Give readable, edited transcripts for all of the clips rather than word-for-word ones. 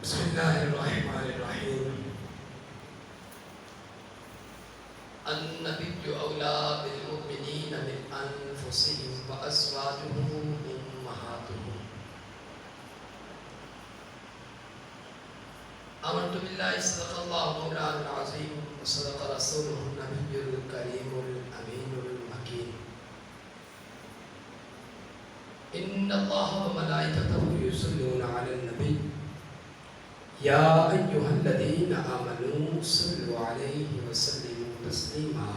بسم اللہ الرحمن الرحیم النبی اولا بالمؤمنین من انفسهم وازواجه امہاتهم آمنت باللہ صدق اللہ مولانا العظیم وصدق رسولہ النبی الکریم الامین المکین ان اللہ وملائکتہ یصلون علی النبی یا ایہا الذین آمنوا صلوا علیہ وسلموا تسلیما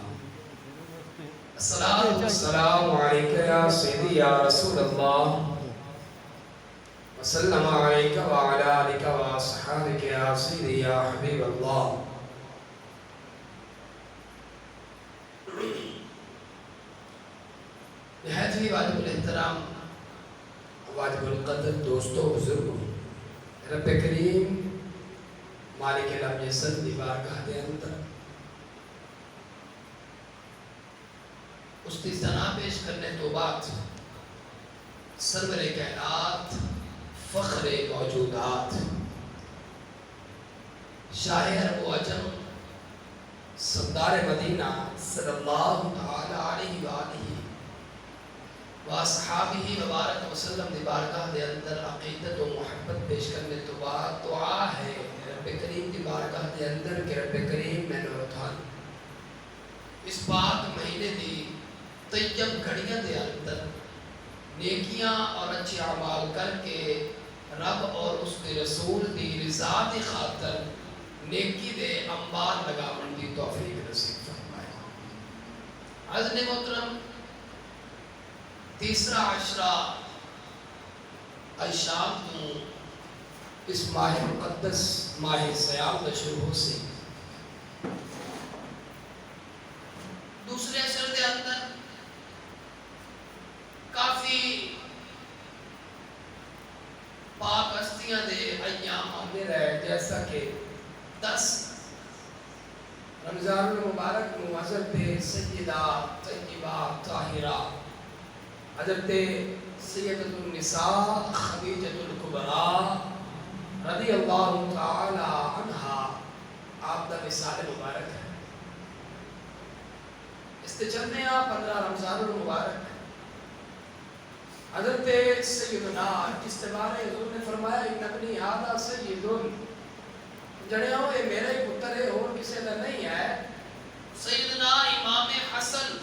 الصلاۃ والسلام علیک یا سیدی یا رسول اللہ وسلم علیک وعلی آلک واصحابک یا سیدی یا حبیب اللہ. نہایت ہی واجب الاحترام واجب القدر دوستوں بزرگوں، رب کریم مالک العالم یسر دی بارگاہ دے اندر اس کی ثنا پیش کرنے تو بعد سرور کائنات فخر موجودات شاہ عرب و عجم سردار مدینہ صلی اللہ تعالی علیہ وآلہ واصحابہ وبارک وسلم دی بارگاہ دے اندر عقیدت و محبت پیش کرنے تو بعد دعا ہے رب کریم دی بارگاہ دے اندر کہ رب کریم میں نورتان اس پاک مہینے دی طیب گھڑیاں دے اندر نیکیاں اور اچھے اعمال کر کے رب اور اس کے رسول دی رضا دی خاطر نیکی دے انبار لگاون دی توفیق نصیب فرمائے. عزیز محترم، تیسرا عشرہ ایشام تو اس ماہ مقدس ماہ سیام دا شروع سے دوسرے عشر دے اندر کافی پاک ہستیاں دے ایام آتے رہے، جیسا کہ 10 رمضان المبارک میں حضرت سیدہ طیبہ طاہرہ حضرت سیدۃ النساء خدیجۃ الکبریٰ رضی اللہ تعالی عنہا آپ دا مثال مبارک ہے. اس تے چلنے 15 رمضان المبارک حضرت سیدنا جس کے بارے حضور نے فرمایا ان ابنی ھذا سید جڑے ہو یہ میرا ہی پتر ہے اور کسی کا نہیں ہے. سیدنا امام حسن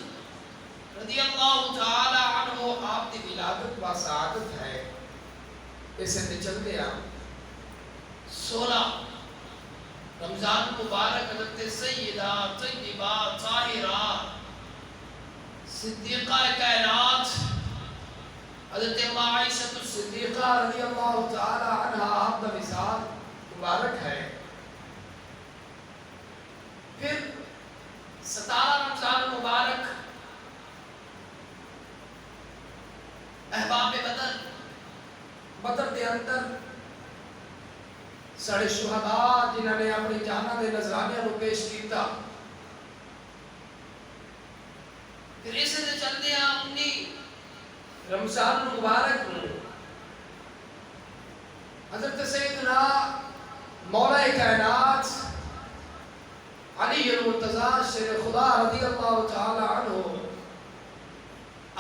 رضی اللہ تعالی عنہ آپ کی ولادت با سعادت ہے. اسے تے چلتے 16 رمضان مبارک حضرت سیدہ طیبہ طاہرہ صدیقہ کائنات حضرت عائشہ الصدیقہ رضی اللہ تعالی عنہا آپ کا مثال مبارک ہے. پھر 17 رمضان مبارک احباب بدر کے اندر سارے شہداء جنہوں نے اپنی جانوں کے نذرانیاں کو پیش کیتا. پھر اسے سے چلتے 19 رمضان مبارک میں حضرت سیدنا مولا کائنات علی المرتضیٰ شیر خدا رضی اللہ تعالی عنہ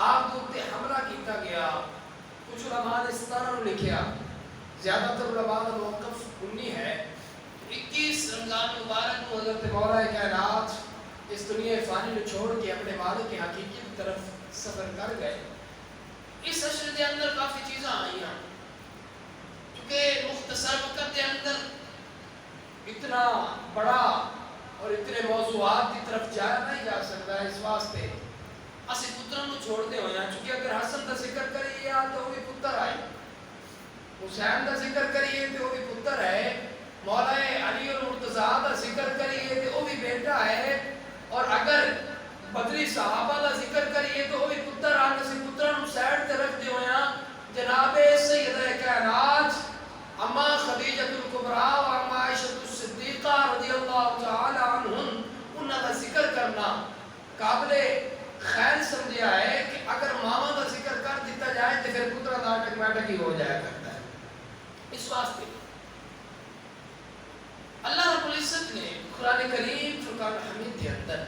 آپ دوتے حملہ کیتا گیا. کچھ علماء نے اس طرح لکھیا، زیادہ تر علماء کا موقف 19 ہے. 21 رمضان مبارک کو حضرت مولا کائنات اس دنیا فانی کو چھوڑ کے اپنے مالک کی حقیقی کی طرف سفر کر گئے. اس عشر کے اندر کافی چیزیں آئی ہیں کیونکہ مختصر وقت کے اندر اتنا بڑا اور اتنے موضوعات کی طرف جایا نہیں جا سکتا ہے. اس واسطے اسی پتروں کو چھوڑ دے ہوئے ہیں، چونکہ اگر حسن کا ذکر کریے تو وہ بھی پتر آئے، حسین کا ذکر کریے تو وہ بھی پتر ہے، مولا علی المرتضیٰ کا ذکر کریے تو وہ بھی بیٹا ہے، اور اگر بدری صحابہ کا ذکر کریے تو وہ بھی پتر آنے سے پتروں سائڈ تے رکھ دے ہوئے ہیں. جناب سیدہ کائنات اما خدیجۃ الکبریٰ و اما عائشہ الصدیقہ رضی اللہ تعالی عنہن انہاں کا ذکر کرنا قابل خیر سمجھا ہے کہ اگر ماما کا ذکر کر دیتا جائے تو پھر پترا دا آٹومیٹک ہی ہو جایا کرتا ہے. اس واسطے العزت نے قرآن کریم فرقان حمید کے اندر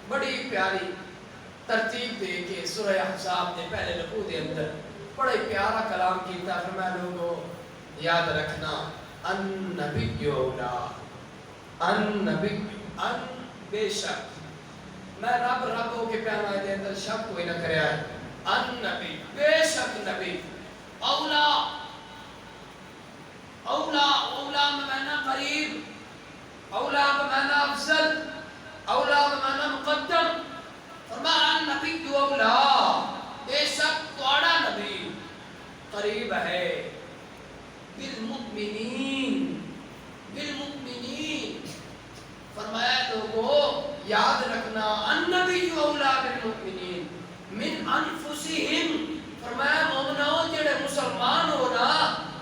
بڑی پیاری ترتیب دے کے سورہ احزاب نے پہلے رکوع دے اندر بڑے پیارا کلام کیتا. فرمایا لوگوں یاد رکھنا النبی اولا، النبی ان بے شک میں رب ہو کے پیارا دے اندر شک کوئی نہ کرے ہے. النبی بے شک نبی اولا، اولا اولا بمعنی قریب، اولا بمعنی افضل، اولا بمعنی مقدم. فرمایا النبی اولا، بے شک توڑا نبی قریب ہے بالمؤمنین، بالمؤمنین. فرمایا لوگوں یاد رکھنا النبی اولا بالمؤمنین من انفسہم. فرمایا مومنوں جڑے مسلمان ہو نا،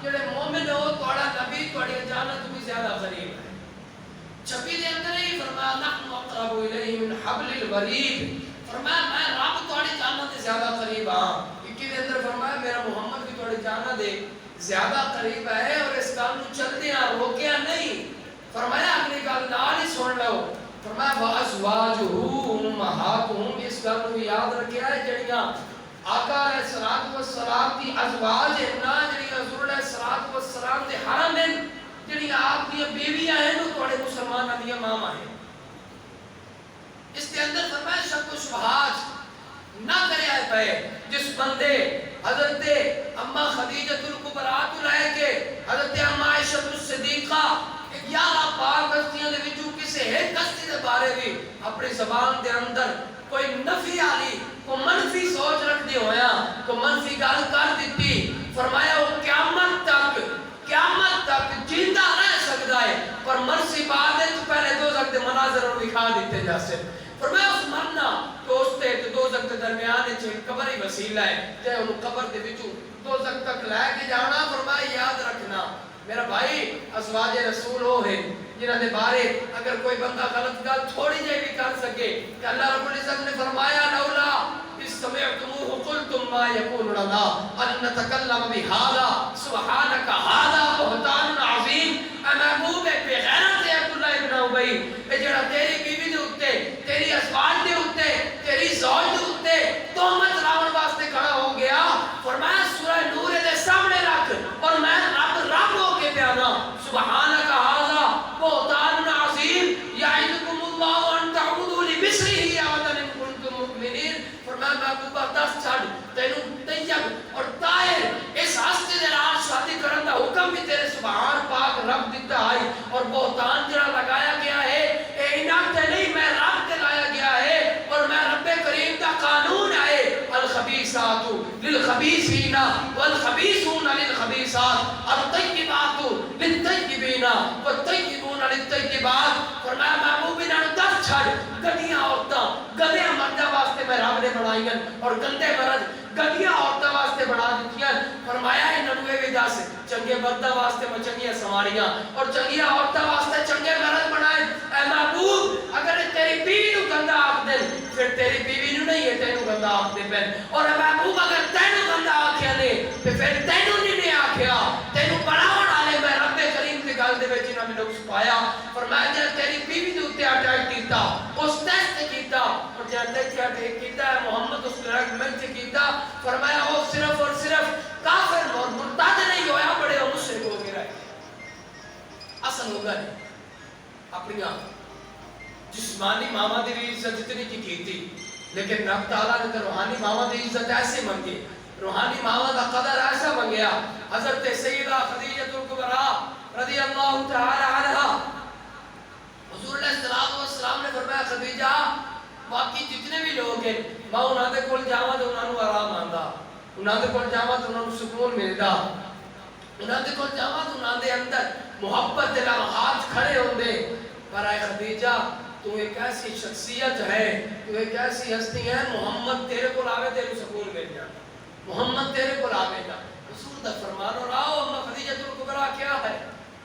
جڑے مومن ہو، توڑا نبی توڑی جانت بھی زیادہ قریب ہے. چھپی دے اندر ہی فرمایا نحن اقرب الیہ من حبل الورید. فرمایا میں رب توڑی جانت زیادہ قریب ہاں. اکی دے اندر فرمایا میرا محمد بھی توڑی جانت زیادہ قریب ہے اور اس گل نو چلدے ہاں روکیا نہیں. فرمایا اگلی گل نال ہی سن لو. فرمایا وازواجہ امہاتہم، اس گل نو یاد رکھیا ہے جڑیاں آقا علیہ الصلوۃ والسلام دی ازواج ہیں نا، جڑیاں حضور علیہ الصلوۃ والسلام دے حرم ہیں، جڑیاں آپ دی بیویاں ہیں وہ تھوڑے مسلماناں دی ماما ہیں. اس کے اندر فرمایا شک و شبہات نہ کرے آئے پہ. جس بندے حضرت اما خدیجہ الکبریٰ تو لائے کے حضرت اما عائشہ الصدیقہ 11 پاک ہستیاں دے وچوں کسے ایک ہستی دے بارے بھی اپنی زبان دے اندر کوئی نفی آلی، کوئی منفی سوچ رکھ دی ہویا، کوئی منفی گل کر دیتی. فرمایا وہ قیامت تک جیندہ رہ سکتا ہے، پر مرسی بعد ہے تو پہلے دوزخ دے مناظر اور دکھا دیتے جاسے. فرمایا اس مرنا تو اس تے دوزخ کے درمیان قبر ہی وسیلہ ہے، چاہے انہوں قبر دے وچوں دوزخ تک لے کے جانا. فرمایا یاد رکھنا میرا بھائی ازواج رسول ہو ہے جنہاں دے بارے اگر کوئی بندہ غلط گل تھوڑی جے بھی کر سکے کہ اللہ رب العزت نے فرمایا لولا اس سمعتموه قلتم ما يكون لنا ان نتكلم بهذا سبحانك هذا بہتان عظیم. اے محبوب بے غیرت عبداللہ ابن ابی، اے جڑا تیری بیوی دے اوتے، تیری ازواج دے اوتے، تیری زوج دے اوتے تہمت لاون واسطے کھڑا ہو گیا. فرمایا سورہ نور دے سامنے رکھ اور میں رب ہو کے پیانا سبحانک ھذا بہتان عظیم یعظکم اللہ ان تعودوا لمثلہ ابدا ان کنتم مؤمنین. فرمایا محبوبہ دس چھڑ تینوں طیب اور طاہر اس ہستی دے نال شادی کرن دا حکم بھی تیرے سبحان پاک رب دیتا ہے. اور بہتان جڑا لگایا گیا ہے اے انہاں تے نہیں، میں رب تے لایا گیا ہے اور میں رب کریم دا قانون ہے الخبیثات للخبیثین والخبیثون للخبیثات الطیبات للطیبین والطیبون للطیبات. فرمایا محبوب انہاں دس چھڑ گدیاں عورتاں گدے مرداں واسطے میں رب نے بنائی اور گندے مرد گدیاں عورتاں واسطے بنا دیتیاں. فرمایا انہاں نوں وی دس چنگے مرداں واسطے میں چنگیاں سواریاں اور چنگیاں عورتاں واسطے چنگے مرد بنائے. اے محبوب اگر تیری بیوی نوں گندا آکھ دے پھر تیری بیوی نوں نہیں ہے تینوں گندا آکھ دے پین. اور اے محبوب اگر تینوں گندا آکھیا نے پھر تینوں نہیں آکھیا، تینوں بناون والے میں رب کریم دی گل دے وچ انہاں نے نقص پایا. فرمایا جے تیری بیوی دے اوتے اٹیک کیتا، اس ٹیسٹ کیتا اور جے تے اٹیک کیتا ہے محمد اس طرح میں کیتا. فرمایا وہ صرف اور صرف کافر اور مرتد نہیں ہویا، بڑے مشرک ہو گئے. اصل ہو گئے اپنی جسمانی ماما دی عزت جتنی کی تھی، لیکن رب تعالیٰ نے روحانی ماما دی عزت ایسے منگی، روحانی ماما دا قدر ایسا منگیا. حضرت سیدہ خدیجہ الکبریٰ رضی اللہ تعالی عنہ حضور علیہ السلام نے فرمایا خدیجہ باقی جتنے بھی لوگ ہیں میں انہاں دے کول جاواں تے انہاں نوں آرام آندا، انہاں دے کول جاواں تے انہاں نوں سکون ملدا، انہاں دے کول جاواں تے انہاں دے اندر محبت دے لمحات کھڑے ہوندے. پر اے خدیجہ تو ایک ایسی شخصیت ہے، تو ایک ایسی ہستی ہے، محمد تیرے کو آوے تیرے سکون مل جاتا، محمد تیرے کو آوے گا. حضور دا فرمان اور آؤ اما خدیجہ الکبریٰ کیا ہے،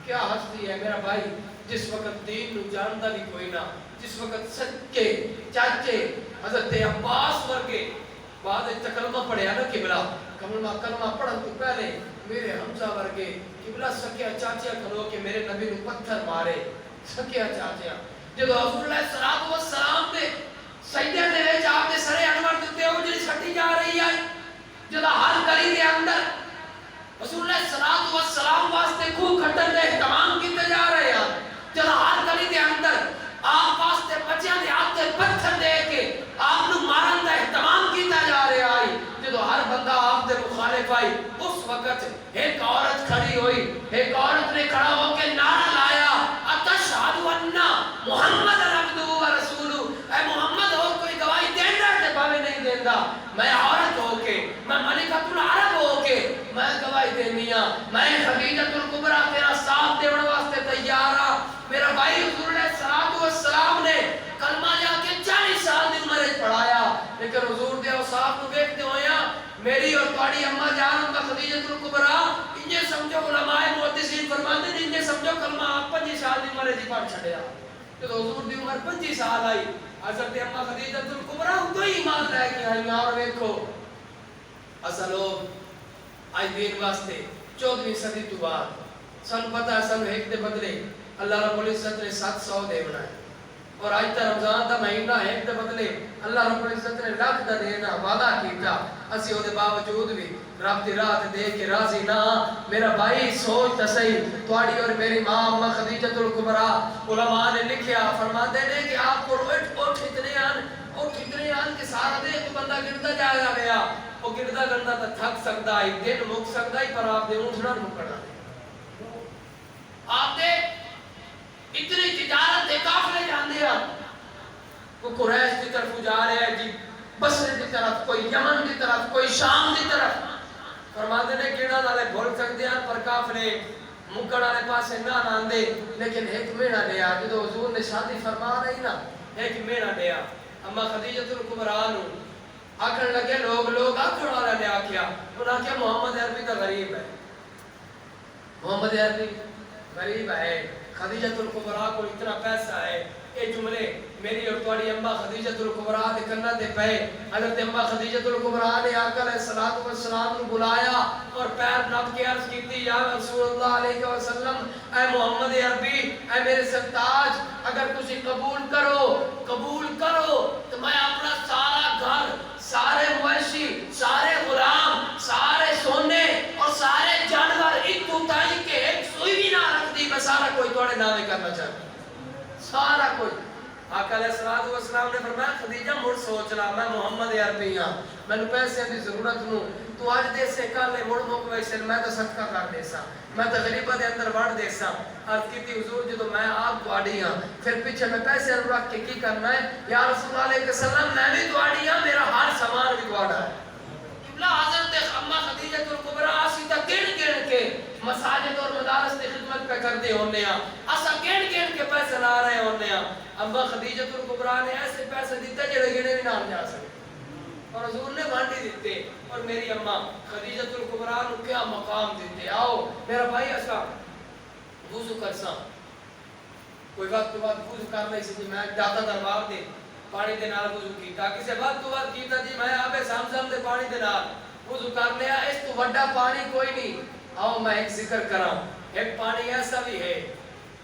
کیا ہستی ہے میرا بھائی. جس وقت دین نو جانتا بھی کوئی نہ، جس وقت سچے چاچے حضرت عباس ورگے بعد کلمہ پڑھیا نا قبلہ کلمہ پڑھن تو پہلے میرے حمزہ ورگے قبلہ سکیا چاچے کھلو کے میرے نبی نو پتھر مارے، سکیا چاچیا جدو حضور علیہ الصلوۃ والسلام نے سجدے دے وچ آپ دے سرے انور دتے او جڑی سٹی جا رہی ہے جدا ہر گلی دے اندر رسول اللہ الصلوۃ والسلام واسطے کو کھٹن دے اہتمام کیتے جا رہے ہیں جدا ہر گلی دے اندر آپ واسطے بچیاں دے ہاتھ تے پتھر دے کے آپ نو مارن دا اہتمام کیتا جا رہا ہے جدو ہر بندہ آپ دے مخالف آئی اس وقت ایک عورت کھڑی ہوئی ایک عورت نے کھڑا ہو کے نعرہ لایا اتشہد ان محمد عبدہ و رسولہ اے محمد اور کوئی گواہی دینا ہے باوے نہیں دیندا میں عورت ہو کے میں ملکۃ العرب ہو کے میں گواہی دینی ہاں میں خدیجہ الکبریٰ تیرا ساتھ دینے واسطے تیار ہاں میرا بھائی حضور علیہ الصلوۃ والسلام نے کلمہ جا کے 40 سال دی عمر وچ پڑھایا لیکن حضور دے اوصاف کو دیکھتے ہویا میری اور تہاڈی اما جان دا خدیجہ الکبریٰ انجے سمجھو علماء محدثین فرماتے ہیں انجے سمجھو کلمہ آپ 25 سال دی عمر وچ پڑھ چھڈیا تو حضور دی عمر 25 سال آئی حضرت اما خدیجہ الکبریٰ تو ہی ایمان لے کے آئی اور دیکھو اصل لوگ آج دین واسطے 14ویں صدی تو بعد سن پتہ سن ایک دے بدلے اللہ رب العزت نے 700 دے بنائے اور آج تا رمضان دا مہینہ ایک دے بدلے اللہ رب العزت نے لاکھ دا دینا وعدہ کیتا اسی او دے باوجود بھی رب دی راہ دے کے راضی نہ میرا بھائی سوچ تے صحیح تہاڈی اور میری ماں اما خدیجہ الکبریٰ علماء نے لکھیا فرماتے ہیں کہ آپ کو اٹھ اتنے آن کے سارا دے تو بندہ گرتا جائے گا وہ گرتا گرتا تا تھک سکتا ہے دن مک سکتا ہے پر آپ دے اونٹنا مکڑا آپ دے اتنی تجارت دے قافلے جاندے ہیں کوئی قریش کی طرف جا رہے ہیں جی بصرے کی طرف کوئی یمن کی طرف کوئی شام کی طرف فرماتے نے کیڑا نالے بھول سکتے ہیں پر قافلے مکڑ والے پاسے نہ آندے لیکن ایک میڑا لیا جدو حضور نے شادی فرما رہی نا ایک میڑا لیا اما خدیجہ الکبریٰ نو آکھن لگے لوگ آکھن والا نے آکھیا انہاں کیا محمد عربی کا غریب ہے محمد عربی غریب ہے خدیجہ الکبریٰ کو اتنا پیسہ ہے یہ جملے میری اور تہاڈی اما خدیجہ الکبریٰ دے کنا تے پے حضرت اما خدیجہ الکبریٰ نے آقا علیہ الصلوۃ والسلام کو بلایا اور پیر نپ کے عرض کیتی یا رسول اللہ علیہ وسلم اے محمد عربی اے میرے سرتاج اگر تسی قبول کرو تو میں اپنا سارا گھر سارے مویشی سارے غلام سارے سونے اور سارے جانور ایک تو تائی کے ایک سوئی بھی نہ رکھ دی میں سارا کوئی توڑے نامے کرنا چاہتا سارا کوئی آقا علیہ الصلوۃ والسلام نے فرمایا خدیجہ مڑ سوچنا میں محمد عربی ہاں میں نے پیسے دی ضرورت نو تو آج دے سے کالے مڑ موک ویسے میں تو صدقہ کر دے سا میں تو غریبہ دے اندر بڑھ دے سا عرض کی تھی حضور جدو میں آپ تواڈی ہاں پھر پیچھے میں پیسے رکھ کے کی کرنا ہے یا رسول اللہ علیہ وسلم میں بھی تواڈی ہاں میرا ہر سامان بھی تواڈا ہے قبلہ حضرت اما خدیجہ الکبریٰ اسی تا گن کے مساجد اور مدارس کی خدمت پہ کرتے ہونے ہیں اسا گن کے پیسے لا رہے ہونے ہیں اما خدیجہ الکبریٰ نے ایسے پیسے دیتے جڑے گنے بھی نہ جا سکتے اور حضور نے وانڈی دیتے اور میری اما خدیجہ الکبریٰ نو کیا مقام دیتے آؤ میرا بھائی اسا وضو کرساں کوئی وقت بعد وضو کر نہیں سی میں جاتا دربار دے پانی دے نال وضو کیتا کسے وقت بعد کیتا جی میں آبے زمزم دے پانی دے نال وضو کر لیا اس تو بڑا پانی کوئی نہیں آؤ میں ایک ذکر کراں ایک پانی ایسا بھی ہے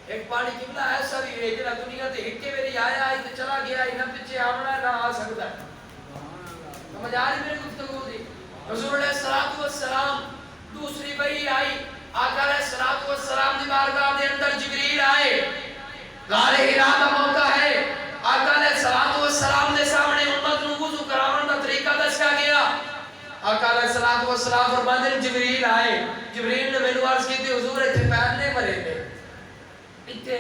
ایک پانی قبلہ ایسا بھی ہے جنہا دنیا تے ہٹے میری آیا آئی تے چلا گیا نہ پیچھے آمنا ہے نہ آ سکتا ہے سمجھ آ رہی میری گفتگو دی حضور علیہ الصلوۃ والسلام دوسری وحی آئی آقا علیہ الصلوۃ والسلام دی بارگاہ دے اندر جبریل آئے غار حرا دا موقع ہے آقا علیہ الصلوۃ والسلام دے سامنے امت نو وضو کراون دا طریقہ دسیا گیا آقا علیہ الصلوۃ والسلام فرماتے ہیں جبریل آئے جبریل نے مینوں عرض کی تھی حضور ایتھے پیر نہیں مرے دے ایتھے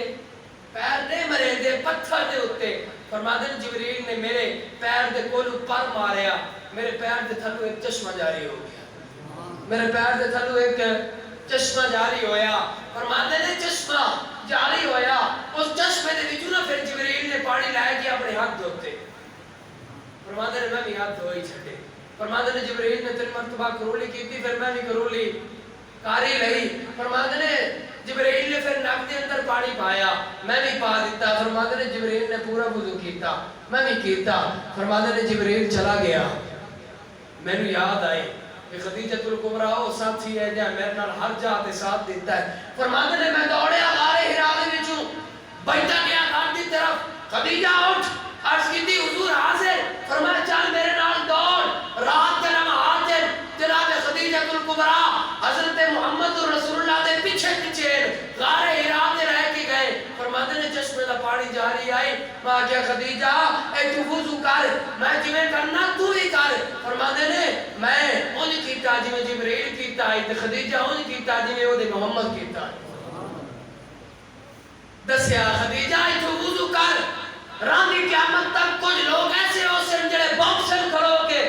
پیر نہیں مرے دے پتھر دے اوتے فرماتے ہیں جبریل نے میرے پیر دے کول پر ماریا میرے پیر دے تھلو ایک چشمہ جاری ہو گیا میرے پیر دے تھلو ایک چشمہ جاری ہویا فرماتے ہیں چشمہ جاری ہویا اس چشمے دے وچوں نہ پھر جبریل نے پانی لایا کہ اپنے ہاتھ دھوتے فرماتے ہیں میں بھی ہاتھ دھوئی چھڈے فرماتے ہیں جبریل نے 3 مرتبہ کرولی کی تھی پھر میں بھی کرولی کاری لئی فرماتے ہیں جبریل نے پھر نک دے اندر پانی پایا میں بھی پا دیتا فرماتے ہیں جبریل نے پورا وضو کیتا میں بھی کیتا فرماتے ہیں جبریل چلا گیا میں نے یاد آئی کہ خدیجہ الکبریٰ وہ ساتھی ہے جہاں میرے نال ہر جا تے ساتھ دیتا ہے فرماتے ہیں میں دوڑیا غار حرا دے وچوں بیٹھا گیا گھر کی طرف، خدیجہ اٹھ، عرض کی تھی حضور حاضر، فرمایا چل میرے نال دوڑ، رات کے نماز جناب خدیجہ الکبریٰ حضرت محمد رسول اللہ دے پیچھے پیچھے غار حرا تے رہ کے گئے، فرماتے نے چشمے دا پانی جاری آئی، میں کیا خدیجہ اے تو وضو کر، میں جویں کرنا تو ہی کر، فرماتے نے میں اونج کیتا جویں جبرائیل کیتا ہے، تے خدیجہ اونج کیتا جویں او دے محمد کیتا ہے۔ دسیا خدیجہ اے تو وضو کر، راندی قیامت تک کچھ لوگ ایسے ہو سن جڑے باکسن کھڑو کے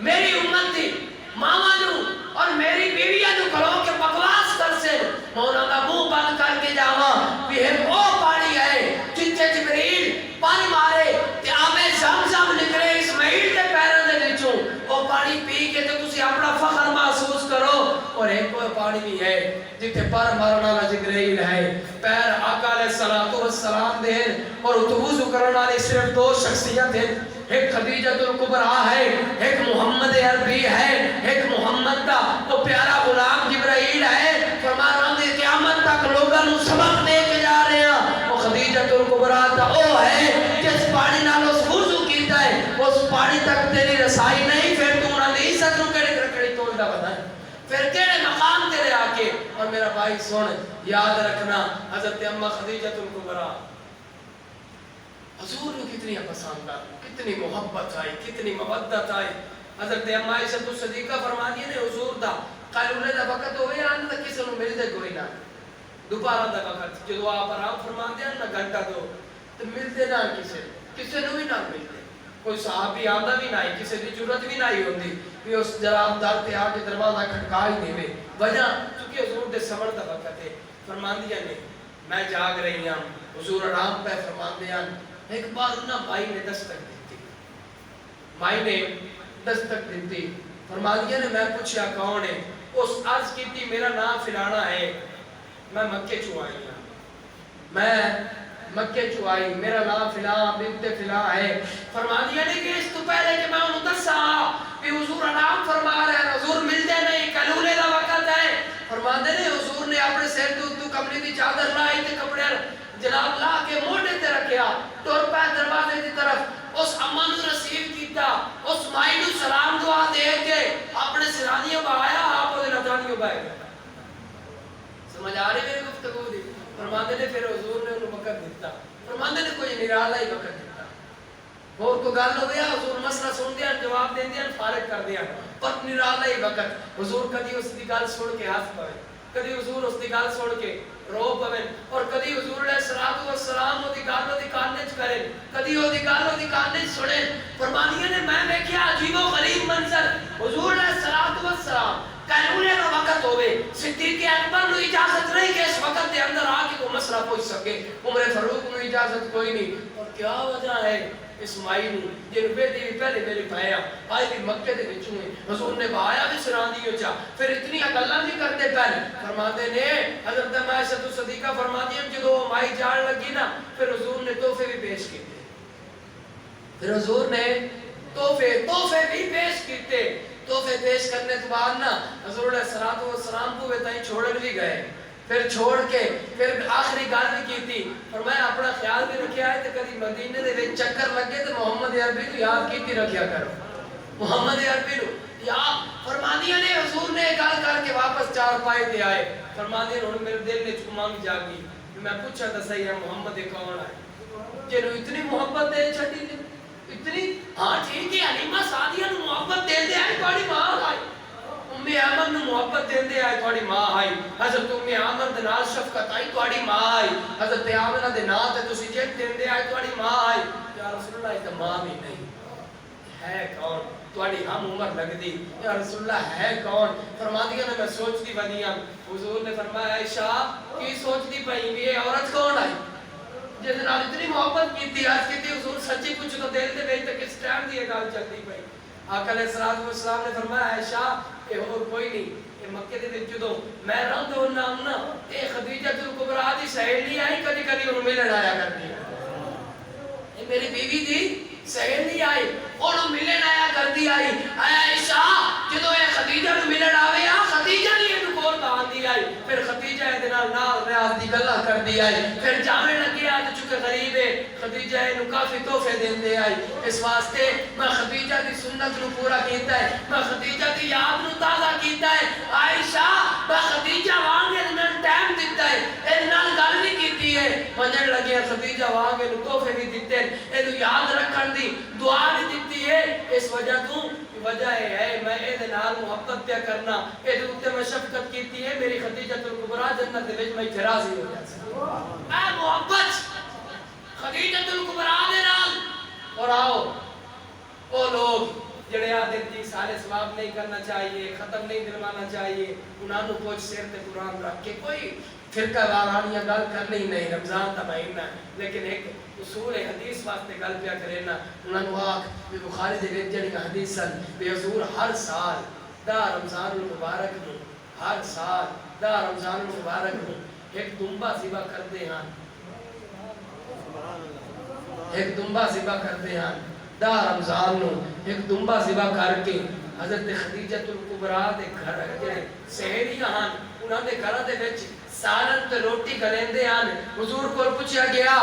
میری امت دی ماما نو اور میری بیویہ نو کھڑو کے بکواس کر سے مولا کا منہ بند کر کے جاواں بھی ہے وہ پانی ہے جتھے جبرائیل پانی مارے تے آبے زمزم نکلے اسماعیل دے پیروں دے وچوں، وہ پانی پی کے تے تسی اپنا فخر محسوس کرو، اور ایک کوئی پانی بھی ہے جتھے پر مارنا والا جبرائیل ہے، پیر آقا علیہ السلام دے اور وضو کرنے والے صرف دو شخصیت ہیں، ایک خدیجہ الکبریٰ ہے، ایک محمد عربی ہے، ایک محمد دا وہ پیارا غلام جبرائیل ہے، فرمانا دے قیامت تک لوگاں نو سبق دے کے جا رہے ہیں، وہ خدیجہ الکبریٰ دا وہ ہے جس پانی نال اس وضو کیتا ہے، اس پانی تک تیری رسائی نہیں، پھر تو انہاں دی عزت نو کڑے کڑے توڑ دا بتا ہے، پھر کیڑے مقام تیرے آکے، اور میرا بھائی سن یاد رکھنا حضرت اماں خدیجہ الکبریٰ حضور نے کتنی پسند آئی، کتنی محبت آئی، کتنی مودت آئی، حضرت اماں عائشہ صدیقہ فرما دیئے نے حضور دا قیلولے دا وقت ہوئے آنے دا کسی نے مل دے کوئی نہ، دوپارہ دا وقت جدو آپ آرام فرما دیا نا گھنٹہ دو تو مل دے نہ کسی نے بھی نہ مل دے، کوئی صحابی آمدہ بھی نہیں، کسی دی جرت بھی نہیں ہوندی کہ اس جراب دار تے آگے دروازہ کھٹکا ہی دے وجہ چونکہ حضور دے سمر دا وقت ہے، فرما دیا نے میں جاگ رہی ہوں، حضور آرام پہ فرما دیا ایک بار انہاں بھائی نے دستک دیتی، بھائی نے دستک دیتی، فرما دیا نے میں پوچھا کون ہے، اس عرض کی تھی میرا نام فلانا ہے، میں مکے چوائی ہوں، میں مکے چوائی، میرا نام فلان بنت فلان ہے، فرما دیا نے کہ اس تو پہلے کہ میں انہوں دسا کہ حضور آرام فرما رہے ہیں، حضور ملتے نہیں، کلولے دا وقت ہے، فرما دے نے حضور نے اپنے سیر تو کپڑے دی چادر لائی تے کپڑے جناب لا کے موڑے تے رکھیا، ٹور پہ دروازے دی طرف اس اماں نو رسیو کیتا، اس مائی نو سلام دعا دے کے اپنے سرانیوں بہایا، آپ وہ نتانیوں بہائے گا، سمجھ آ رہے میرے گفتگو دی، فرماندے نے پھر حضور نے انہوں وقت دیتا، فرماندے نے کوئی نرالا ہی وقت دیتا، اور کو گل ہو گیا حضور مسئلہ سن دیا جواب دین دیا فارغ کر دیا، پر نرالا ہی وقت حضور کدی اس دی گل سن کے ہاتھ پائے، کدی حضور اس دی گل سن کے رو پویں، اور کدی حضور علیہ السلام وہ دی گل دی کاننے چ کریں، کدی وہ دی گل دی کاننے چ سنیں، فرمانیے نے میں دیکھیا عجیب و غریب منظر، حضور علیہ السلام قیلولے کا وقت ہوئے، صدیق اکبر نو اجازت نہیں کہ اس وقت دے اندر آکے کو مسئلہ پوچھ سکے، عمر فاروق نو اجازت کوئی نہیں، اور کیا وجہ ہے اسماعیل نو جن بیٹی بھی پہلے میری پایا آئی بھی مکے دے بچوں ہیں، حضور نے بہایا بھی سراندیوں چاہ، پھر اتنی اگلہ نہیں کرتے پہلے، فرماتے نے حضرت عائشہ صدیقہ فرماتی ہیں جدو مائی جان لگی نا پھر حضور نے تحفے بھی پیش کیتے، پھر حضور نے تحفے بھی پیش کیتے، تحفے پیش کرنے کے بعد نا حضور علیہ السلام کو بتائیں چھوڑن بھی گئے، پھر چھوڑ کے پھر آخری گل بھی کی تھی، فرمایا اپنا خیال بھی رکھیا ہے تو کدی مدینے دے وچ چکر لگے تو محمد عربی کو یاد کیتی رکھیا کرو، محمد عربی کو یاد، فرمانیاں نے حضور نے گل کر کے واپس چار پائے تے آئے، فرمانیاں نے میرے دل میں چکمانگ جاگی، میں پوچھا تھا صحیح ہے محمد کون ہے، جنہوں اتنی محبت دے چھٹی دی، اتنی ہاں ٹھیک ہے حلیمہ سعدیہ نو محبت دے دے آئی تھوڑی ماں آئی، امی احمد نو محبت دے دے آئی تھوڑی ماں آئی، حضرت امی احمد نال شفقت آئی تھوڑی ماں آئی، حضرت آمنہ دے نا تے تسی جیت دے دے آئی تھوڑی ماں آئی، یا رسول اللہ تو ماں بھی نہیں ہے کون، تھوڑی ہم عمر لگ دی، یا رسول اللہ ہے کون، فرما دیا میں سوچ دی بدیاں، حضور نے فرمایا عائشہ کی سوچ دی پہی بھی یہ عورت کون آئی، جس نے اتنی محبت کی تھی، آج کی تھی حضور سچی کچھ تو دل دے بیٹھ تک اس ٹائم دی گال چلتی پئی، آقا علیہ السلام نے فرمایا عائشہ کہ اور کوئی نہیں، یہ مکے دے وچ جدوں میں رہن تو نام نا اے خدیجہ الکبریٰ دی سہیلی آئی کدی کدی انہوں ملن آیا کرتی ہے، یہ میری بیوی دی سہیلی آئی انہوں ملن آیا کرتی آئی، عائشہ جدوں اے خدیجہ نو ملن آوے خدیجہ نے انہوں کول باندھی آئی، پھر خدیجہ دے نال ریاض دی گلاں کر دیا ہے. پھر جانے لگے آج چکے غریب ہے خدیجہ نو کافی تحفے دیندے آئی. اس واسطے میں خدیجہ دی سنت نو پورا کیتا ہے, میں خدیجہ دی یاد نو تازہ کیتا ہے. عائشہ میں خدیجہ وانگے میں ٹائم دیتا ہے, اے نال گل نہیں کیتی ہے. منجن لگے خدیجہ وانگے نو تحفے بھی دیتے ہیں, اے نو یاد رکھن دی دعا بھی دیتی ہے. اس وجہ تو وجہ ہے میں اے دے نال محبت پیا کرنا, اے دے اوتے میں شفقت کیتی ہے. میری خدیجہ الکبریٰ جنت دے وچ میں راضی ہو جاسی. اے محبت خدیجہ الکبریٰ دے نال. اور آؤ وہ لوگ جڑے آدھے جی سارے ثواب نہیں کرنا چاہیے, ختم نہیں دلوانا چاہیے, انہاں نو کچھ سر تے قرآن رکھ کے کوئی فرقہ وارانیاں گل کرنی نہیں. رمضان دا مہینہ ہے لیکن ایک اصول حدیث واسطے گل پیا کرے نا. انہاں نو آکھ بھی بخاری دے وچ جڑی حدیث سن بھی حضور ہر سال دا رمضان المبارک نو, ہر سال دا رمضان المبارک نو ایک دمبا ذبح کردے ہاں, ایک دمبا ذبح کردے ہاں. دا رمضان نو ایک دمبا ذبح کر کے حضرت خدیجہ الکبریٰ دے گھر جڑے سہیلیاں ہاں انہاں دے گھراں دے وچ سالن تے روٹی کریندے ہاں. حضور کو پوچھا گیا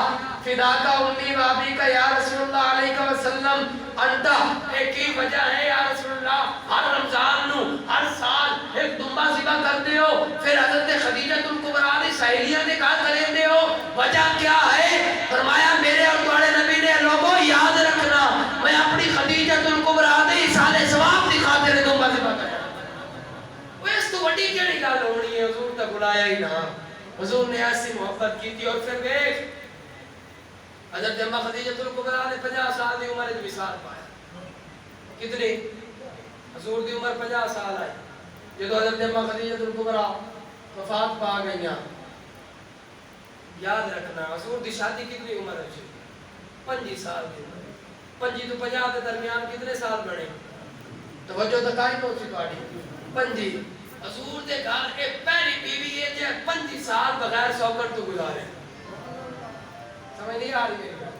فداکا امی و ابی کا یا رسول اللہ علیہ وسلم انتا, ایک ہی وجہ ہے یا رسول اللہ ہر رمضان نو ہر سال ایک دمبا ذبح کرتے ہو, پھر حضرت خدیجہ الکبریٰ دی سہیلیاں دے گھر کریندے ہو, وجہ کیا ہے؟ فرمایا میرے اور تمہارے نبی نے لوگوں یاد رکھنا میں اپنی خدیجہ الکبریٰ دے سال ثواب دی خاطر دمبا ذبح کریا. وہ اس تو وڈی کیڑی گل ہونی ہے, حضور تک بلایا ہی نہ. حضور نے ایسی محبت کی تھی. اور پھر دیکھ حضرت اماں خدیجہ الکبریٰ نے 50 سال دی عمر وچ وصال پایا. کتنی؟ حضور دی عمر 50 سال آئی جدو حضرت اماں خدیجہ الکبریٰ وفات پا گئیاں. یاد رکھنا حضور دی شادی کتنی عمر ہے؟ 25 سال دی عمر. 25 تو 50 دے درمیان کتنے سال بنے؟ توجہ تکائی نو سی تواڈی 25. حضور دے گھر ایک پہلی بیوی ہے جو 25 سال بغیر سوکر تو گزارے. سمجھ نہیں آ رہی ہے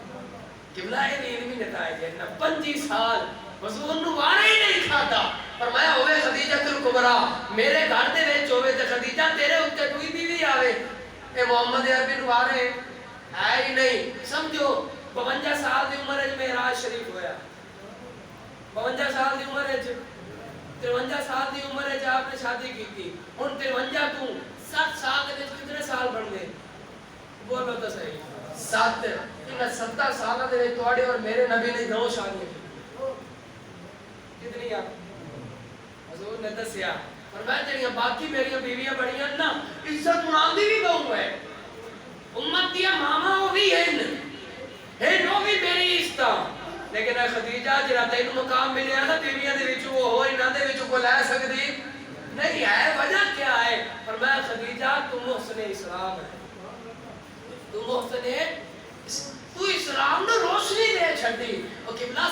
قبلہ علمی نتائج ہے نا. 25 سال حضور نو وارا ہی نہیں کھاتا. فرمایا ہوئے خدیجہ الکبریٰ میرے گھر دے وچ ہوئے تے خدیجہ تیرے اوتے کوئی بیوی آوے, اے محمد عربی نو وارے ہے ہی نہیں. سمجھو 52 سال دی عمر وچ معراج شریف ہویا. 52 سال دی عمر وچ 53 سال دی عمر وچ آپ نے شادی کی. ہن 53 تو 60 سال دے وچ کتنے سال بن گئے؟ بولو تو صحیح. 7. ان 70 سال دے وچ تواڈے اور میرے نبی نے 9 شادیاں کی. کتنی؟ حضور نے دسیا فرمایا جڑیاں باقی میری بیویاں بڑیاں نا عزت انہاں دی بھی بہو ہے, امت دیا ماما وہ بھی ہیں وہ بھی میری عزت. لیکن اے خدیجہ جڑا تینوں مقام ملیا نا بیویاں دے وچ وہ ہو انہاں دے وچ کو لے سکدی نہیں ہے. وجہ کیا ہے؟ فرمایا خدیجہ تم محسن اسلام ہے, تم محسن تو اسلام نو روشنی دے چھڈی. او قبلہ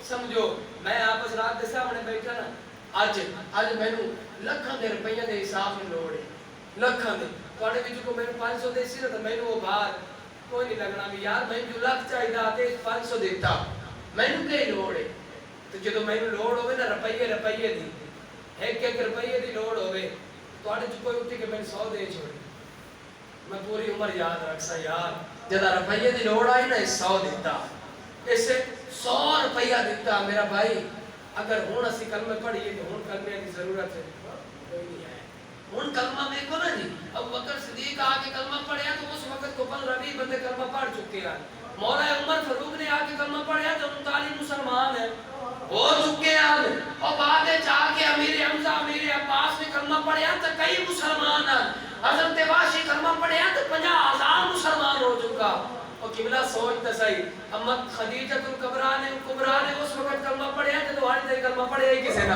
سمجھو میں آپ حضرات دے سامنے بیٹھا نا اج مینوں لکھاں دے روپیاں دے حساب میں لوڑ ہے, لکھاں دے. تواڈے وچ کو مینوں 500 دے سی تے مینوں وہ باہر کوئی نہیں لگنا بھی یار میں جو لکھ چاہیدا تے 500 دیتا مینوں کی لوڑ ہے. تے جدوں مینوں لوڑ ہوے نا روپیے دی ایک روپیے دی لوڑ ہوے تواڈے وچ کوئی اٹھ کے مینوں 100 دے چھوڑے, میں پوری عمر یاد رکھ سا یار جدا روپیے دی لوڑ آئی نا 100 دیتا, اسے 100 روپیہ دیتا. میرا بھائی اگر ہن اسی کلمہ پڑھیے تو ہن کلمے کی ضرورت ہے کوئی نہیں ہے. ہن کلمہ دیکھو نا جی, ابو بکر صدیق آ کے کلمہ پڑھیا تو اس وقت کو 15-20 بندے کلمہ پڑھ چکے ہیں. مولا عمر فاروق نے آ کے کلمہ پڑھیا تو 39 مسلمان ہیں ہو چکے ہیں. اور بعد جا کے امیر حمزہ امیر عباس نے کلمہ پڑھیا تو کئی مسلمان ہیں. حضرت واشی کلمہ پڑھیا تو 50,000 مسلمان ہو چکا. اور قبلہ سوچتا صحیح امت خدیجہ الکبریٰ نے اس وقت کلمہ پڑھیا تو دوہاری تے کلمہ پڑھیا ہی کسے نا.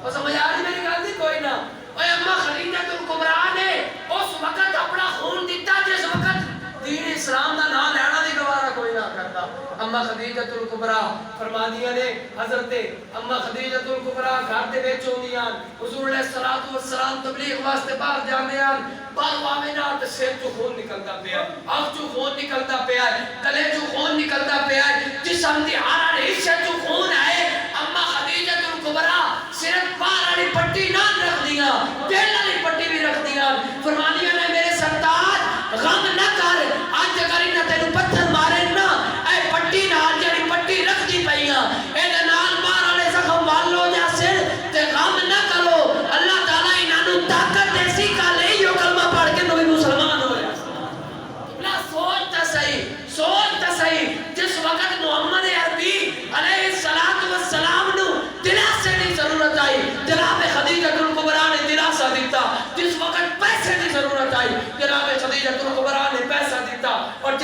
اور سمجھ آ رہی میری گل نہیں کوئی نہ. اوے اماں خدیجہ الکبریٰ نے اس وقت اپنا خون دیتا جس وقت دین اسلام دا نام لینا دی گوارا کوئی نہ کرتا. اماں خدیجہ الکبریٰ فرما دیا نے حضرت اماں خدیجہ الکبریٰ گھر دے وچ ہوندیاں حضور علیہ الصلوۃ والسلام تبلیغ واسطے باہر جاندے ہیں. باہر آوے نا تے سر چوں خون نکلدا پیا, اکھ چوں خون نکلدا پیا, گلے چوں خون نکلدا پیا, جسم دی ہر ہر حصے چوں خون ہے. اماں خدیجہ الکبریٰ صرف باہر والی پٹی نہ رکھ دیاں, دل والی پٹی بھی رکھ دیاں. فرمانیاں نے میرے سرکار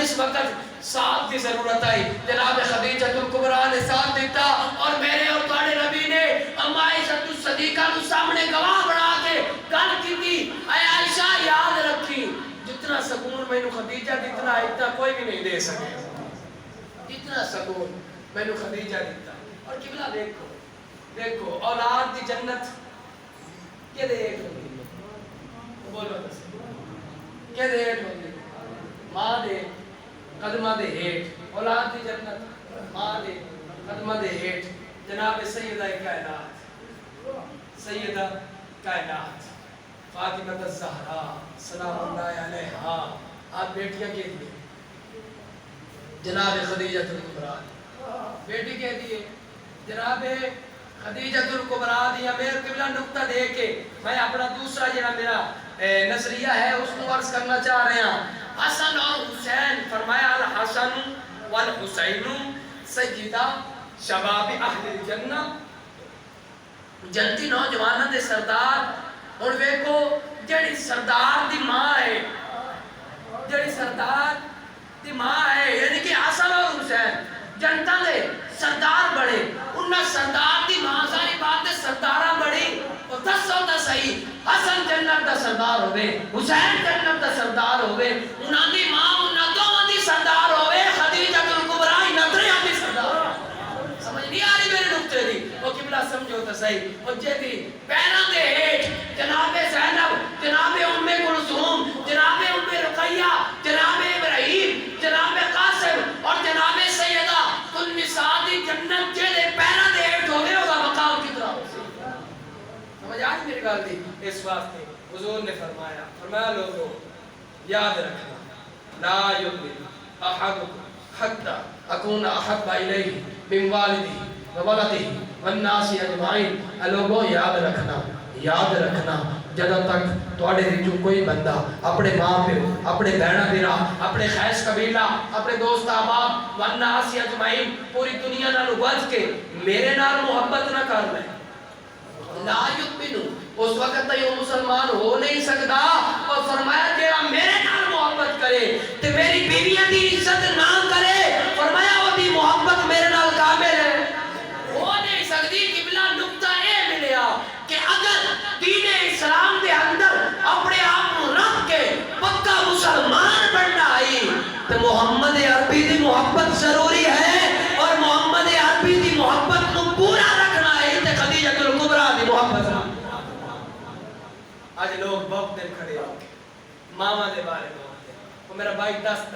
جس وقت ساتھ کی ضرورت آئی جناب خدیجہ الکبریٰ نے ساتھ دیتا اور میرے اور تواڈے نبی نے اما عائشہ صدیقہ کو سامنے گواہ بنا کے گل کی اے عائشہ یاد رکھی جتنا سکون مینوں خدیجہ دتنا اتنا کوئی بھی نہیں دے سکے اتنا سکون مینوں خدیجہ دیتا اور قبلہ دیکھو دیکھو اولاد دی جنت کہ دیکھ بولو کہ دیکھ ماں دے قدمہ دے ہیٹ اولاد دی جنت ماں دے قدمہ دے ہیٹ جناب سیدہ کائنات سیدہ کائنات فاطمہ الزہرا سلام اللہ علیہا آپ بیٹیاں کہتی ہیں جناب خدیجہ الکبریٰ بیٹی کہتی ہے جناب خدیجہ الکبریٰ دیا میرے قبلہ نقطہ دے کے میں اپنا دوسرا جناب میرا نظریہ ہے اس کو عرض کرنا چاہ رہے ہیں حسن اور حسین فرمایا الحسن والحسین سیدہ شباب اہل الجنہ جنتی نوجوانوں دے سردار اور ویکھو جڑی سردار دی ماں ہے جڑی سردار دی ماں ہے یعنی کہ حسن اور حسین جنتا دے سردار بڑے انہاں سردار دی ماں ساری بات دے سرداراں بڑی اور دسو تا صحیح حسن جنت دا سردار ہوئے حسین جنت دا سردار ہوئے انہاں دی ماں انہاں دوواں دی سردار ہوئے خدیجہ الکبریٰ انہاں تریاں دی سردار سمجھ نہیں آ رہی میرے نقطے دی وہ قبلہ سمجھو تا صحیح اور جے دی پیراں دے ہیٹھ جناب زینب جناب ام کلثوم جناب ام رقیہ جناب ابراہیم جناب قاسم اور جناب سیدہ کل نساء دی جنت جے دے پیراں دے ہیٹھ ہوئے ہوگا مقام کتنا ہو سمجھ آج میری گال دی اس واسطے حضور نے فرمایا لوگوں یاد رکھنا لا یؤمن احدکم حتی اکون احب الیہ من والدہ وولدہ والناس اجمعین لوگوں یاد رکھنا جدوں تک تواڈے وچوں کوئی بندہ اپنے ماں پیو اپنے بہنا بھرا اپنے خیش قبیلہ اپنے دوست احباب والناس اجمعین پوری دنیا نال ود کے میرے نال محبت نہ کر لے لا یؤمنو اس وقت تک وہ مسلمان ہو نہیں سکتا اور فرمایا تیرا میرے نال محبت کرے تے میری بیویاں دی عزت نہ کرے فرمایا وہ دی محبت میرے نال کامل ہے ہو نہیں سکتی قبلہ نقطہ اے ملیا کہ اگر دین اسلام دے اندر اپنے آپ کو رکھ کے پکا مسلمان بننا آئی تو محمد عربی دی محبت ضروری ہے اور محمد عربی دی محبت کو پورا رکھنا ہے تے خدیجہ الکبریٰ دی محبت آج لوگ بہت دن کھڑے ہو ماما دے بارے میں ہوتے ہیں وہ میرا بھائی دس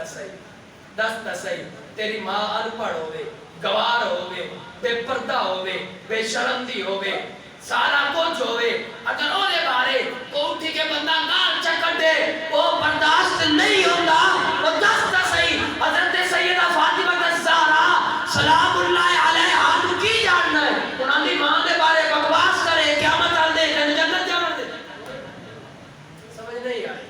صحیح تیری ماں انپڑھ ہوئے گوار ہوئے بے پردہ ہوئے بے شرمدی ہوئے سارا کچھ ہوئے اگر وہ دے بارے وہ اٹھی کے بندہ گال چکر دے وہ برداشت نہیں ہوتا وہ دس صحیح حضرت سیدہ فاطمہ الزہرا سلام اللہ علیہا تو کی جاننا ہے انہوں نے ماں دے بارے بکواس کرے قیامت آل دے جنت جانا دے سمجھ نہیں آئی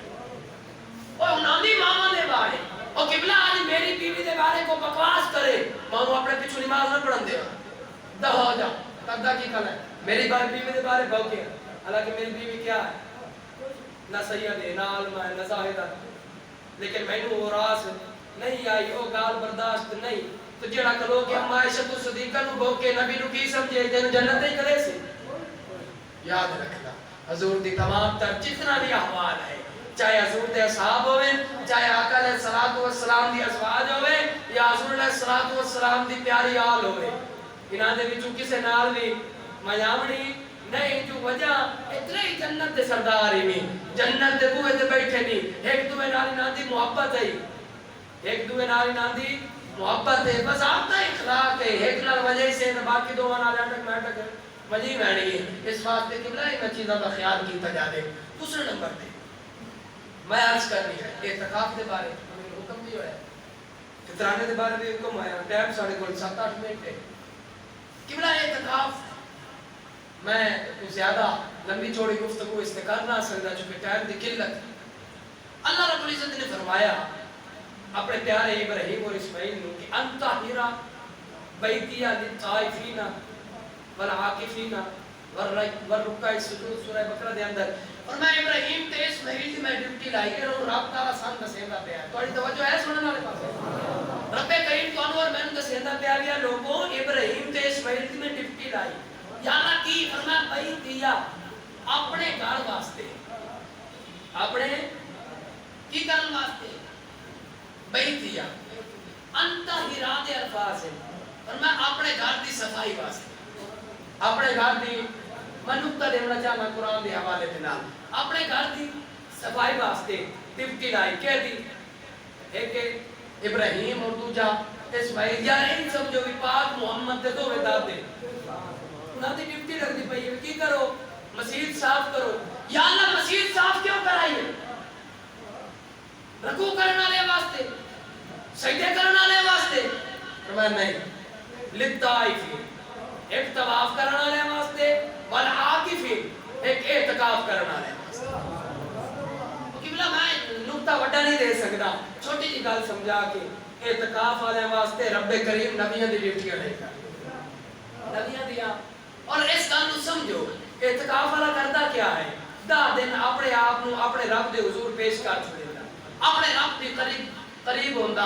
وہ انہوں نے ماما دے بارے اور قبلہ آج میری بیوی دے بارے کو بکواس کرے ماما اپنے پیچھو نماز نہ پڑھن دے دہ ہو جا تردہ کی کل ہے میری بیوی دے بارے بھوکے حالانکہ میری بیوی کیا ہے نہ سید ہے نہ عالمہ ہے نہ زاہد ہے لیکن میں نے وہ راز نہیں آئی وہ گال برداشت نہیں تو جڑا کلو کہ ہم عائشہ صدیقہ نو بھوکے نبی نو کی سمجھے جن جنت ہی کرے سے یاد رکھنا حضور دی تمام تر جتنا بھی احوال ہے چاہے حضور دے اصحاب ہوئے چاہے آقا علیہ السلام دی ازواج ہوئے یا حضور علیہ السلام دی پیاری آل ہوئے انہاں دے وچوں کسے نال بھی میامنی نہیں جو وجہ اتنے ہی جنت دے سردار ہی جنت دے بوئے دے بیٹھے نہیں ایک دوے نالی ناندی محبت ہے ایک دوے نالی ناندی محبت ہے بس آپ کا اخلاق ہے ایک نال وجہ سے باقی دو نال اٹک میٹک وجہ مہنی ہے اس واسطے قبلہ ان چیزوں کا خیال کیتا جا دے دوسرے نمبر پہ میں عرض کرنی ہے اعتکاف دے بارے میں حکم بھی ہوا ہے فطرانے دے بارے میں حکم آیا ٹائم ساڑھے کو 7-8 منٹ ہے قبلہ اعتکاف میں زیادہ لمبی چوڑی گفتگو اس نے کرنا سکتا چونکہ ٹائم دی قلت اللہ رب العزت نے فرمایا اپنے پیارے ابراہیم اور اسماعیل نے کہ انت ہیرا بیتیا للطائفین والعاکفین ورکع سجود سورہ بقرہ دے اندر اور میں ابراہیم تے اسماعیل دی میں ڈیوٹی لائی کہ رب تعالی سان دسیندا پیا ہے تہاڈی توجہ ہے سنن والے پاس رب کریم تانوں اور میں دسیندا پیا گیا لوگوں ابراہیم تے اسماعیل دی میں ڈیوٹی لائی یا اللہ کی فرمایا بھائی دیا اپنے گھر واسطے اپنے کی کرن واسطے بھائی دیا انت ہرا دے الفاظ ہیں فرمایا اپنے گھر دی صفائی واسطے اپنے گھر دی میں نقطہ دینا چاہنا قرآن دے حوالے دے نال اپنے گھر دی صفائی واسطے ڈیوٹی لائی کہہ دی ایک ابراہیم اور دوجا اسماعیل یا ان سب جو بھی پاک محمد دے دو داد دے انہاں دی ڈیوٹی لگ دی پئی کی کرو مسجد صاف کرو یا اللہ مسجد صاف کیوں کرائی ہے رکوع کرنے والے واسطے سجدے کرنے والے واسطے فرمایا نہیں للطائف ایک طواف کرنے والے واسطے والعاکف ایک اعتکاف کرنے والے واسطے قبلہ میں نقطہ وڈا نہیں دے سکتا چھوٹی جی گل سمجھا کے اعتکاف والے واسطے رب کریم نبیوں دی ڈیوٹیاں نہیں کر نبیوں دیا اور اس گل نو سمجھو اعتکاف والا کردا کیا ہے 10 دن اپنے آپ نو اپنے رب دے حضور پیش کر چھوڑے اپنے رب دے قریب ہوندا